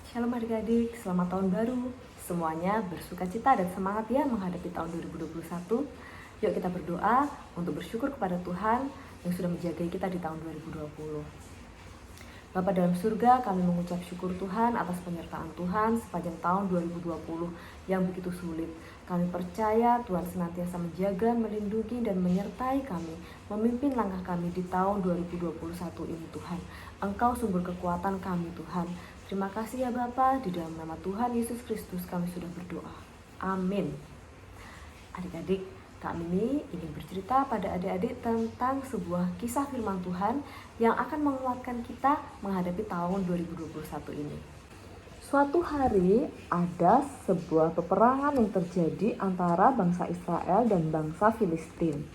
Shalom adik-adik, selamat tahun baru. Semuanya bersukacita dan semangat ya menghadapi tahun 2021. Yuk kita berdoa untuk bersyukur kepada Tuhan yang sudah menjaga kita di tahun 2020. Bapa dalam surga, kami mengucap syukur Tuhan atas penyertaan Tuhan sepanjang tahun 2020 yang begitu sulit. Kami percaya Tuhan senantiasa menjaga, melindungi, dan menyertai kami, memimpin langkah kami di tahun 2021 ini Tuhan. Engkau sumber kekuatan kami Tuhan. Terima kasih ya Bapa, di dalam nama Tuhan Yesus Kristus kami sudah berdoa. Amin. Adik-adik, kami ini ingin bercerita pada adik-adik tentang sebuah kisah firman Tuhan yang akan menguatkan kita menghadapi tahun 2021 ini. Suatu hari ada sebuah peperangan yang terjadi antara bangsa Israel dan bangsa Filistin.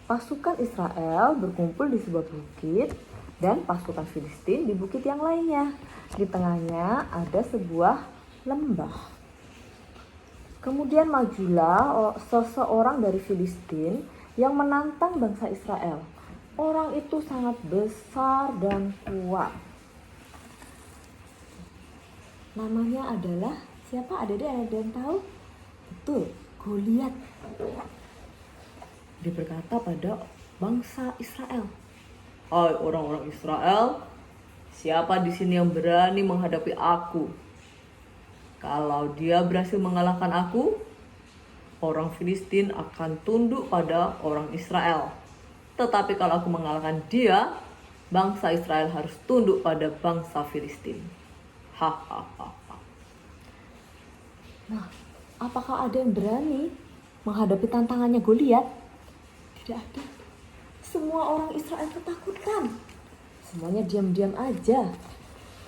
Pasukan Israel berkumpul di sebuah bukit dan pasukan Filistin di bukit yang lainnya. Di tengahnya ada sebuah lembah. Kemudian majulah seseorang dari Filistin yang menantang bangsa Israel. Orang itu sangat besar dan kuat. Namanya adalah siapa? Ada yang tahu? Betul, Goliat. Dia berkata pada bangsa Israel, "Hai orang-orang Israel, siapa di sini yang berani menghadapi aku? Kalau dia berhasil mengalahkan aku, orang Filistin akan tunduk pada orang Israel. Tetapi kalau aku mengalahkan dia, bangsa Israel harus tunduk pada bangsa Filistin." Hahaha. Nah, apakah ada yang berani menghadapi tantangannya Goliat? Tidak ada. Semua orang Israel ketakutan. Semuanya diam-diam aja.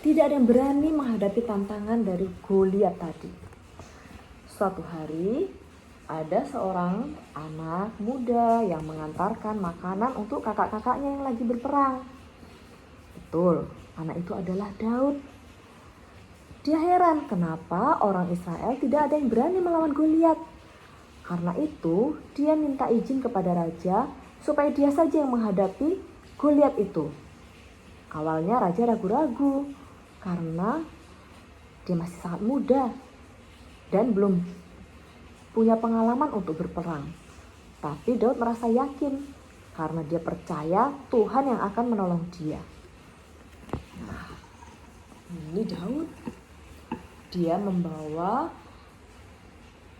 Tidak ada yang berani menghadapi tantangan dari Goliat tadi. Suatu hari, ada seorang anak muda yang mengantarkan makanan untuk kakak-kakaknya yang lagi berperang. Betul, anak itu adalah Daud. Dia heran kenapa orang Israel tidak ada yang berani melawan Goliat. Karena itu, dia minta izin kepada raja supaya dia saja yang menghadapi Goliat itu. Awalnya raja ragu-ragu karena dia masih sangat muda dan belum punya pengalaman untuk berperang. Tapi Daud merasa yakin karena dia percaya Tuhan yang akan menolong dia. Nah, ini Daud. Dia membawa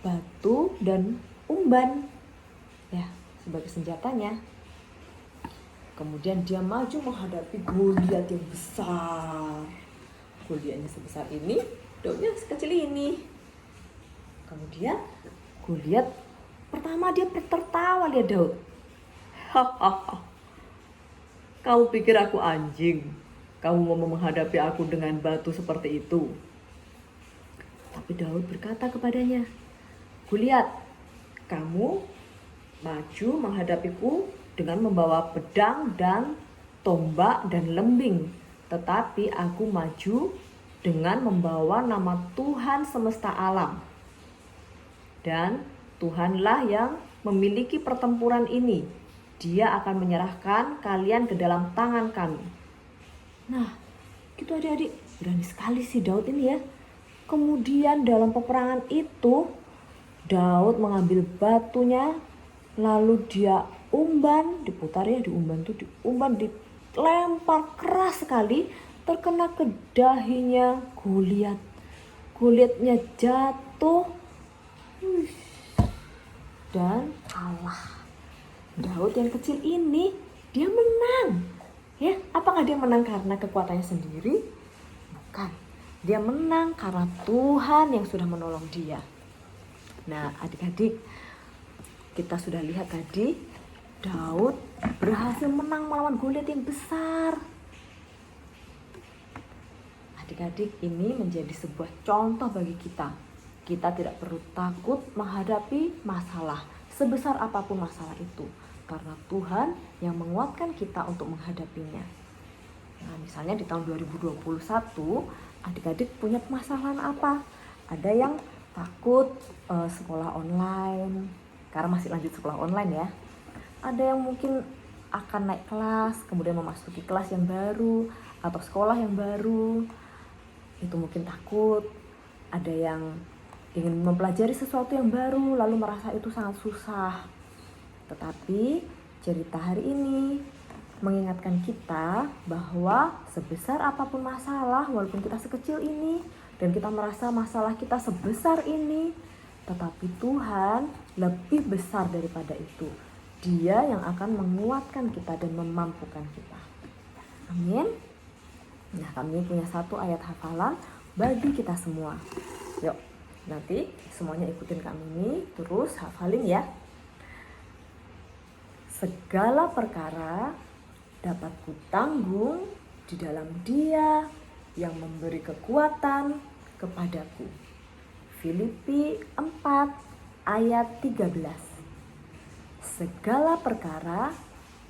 batu dan umban ya sebagai senjatanya. Kemudian dia maju menghadapi Goliat yang besar. Goliatnya sebesar ini, Daudnya sekecil ini. Kemudian Goliat pertama dia tertawa lihat Daud. Hahaha. Kamu pikir aku anjing? Kamu mau menghadapi aku dengan batu seperti itu? Tapi Daud berkata kepadanya, "Goliat, kamu maju menghadapiku dengan membawa pedang dan tombak dan lembing. Tetapi aku maju dengan membawa nama Tuhan semesta alam. Dan Tuhanlah yang memiliki pertempuran ini. Dia akan menyerahkan kalian ke dalam tangan kami." Nah, gitu adik-adik. Berani sekali sih Daud ini ya. Kemudian dalam peperangan itu, Daud mengambil batunya, lalu dia umban, diputar ya, diumban dilempar keras sekali, terkena ke dahinya Goliat. Goliatnya jatuh dan kalah. Daud yang kecil ini, dia menang. Ya, apakah dia menang karena kekuatannya sendiri? Bukan. Dia menang karena Tuhan yang sudah menolong dia. Nah, adik-adik, kita sudah lihat tadi Daud berhasil menang melawan Goliat yang besar. Adik-adik, ini menjadi sebuah contoh bagi kita. Kita tidak perlu takut menghadapi masalah, sebesar apapun masalah itu, karena Tuhan yang menguatkan kita untuk menghadapinya. Nah, misalnya di tahun 2021, adik-adik punya permasalahan apa? Ada yang takut sekolah online, karena masih lanjut sekolah online ya. Ada yang mungkin akan naik kelas, kemudian memasuki kelas yang baru atau sekolah yang baru. itu mungkin takut, ada yang ingin mempelajari sesuatu yang baru lalu merasa itu sangat susah. Tetapi cerita hari ini mengingatkan kita bahwa sebesar apapun masalah, walaupun kita sekecil ini dan kita merasa masalah kita sebesar ini, tetapi Tuhan lebih besar daripada itu. Dia yang akan menguatkan kita dan memampukan kita. Amin. Nah, kami punya satu ayat hafalan bagi kita semua. Yuk, nanti semuanya ikutin kami ini, terus hafalin ya. Segala perkara dapat kutanggung di dalam Dia yang memberi kekuatan kepadaku. Filipi 4 ayat 13. Segala perkara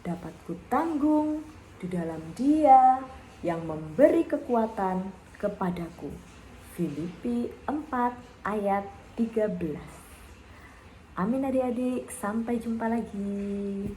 dapat kutanggung di dalam Dia yang memberi kekuatan kepadaku. Filipi 4 ayat 13. Amin adik-adik, sampai jumpa lagi.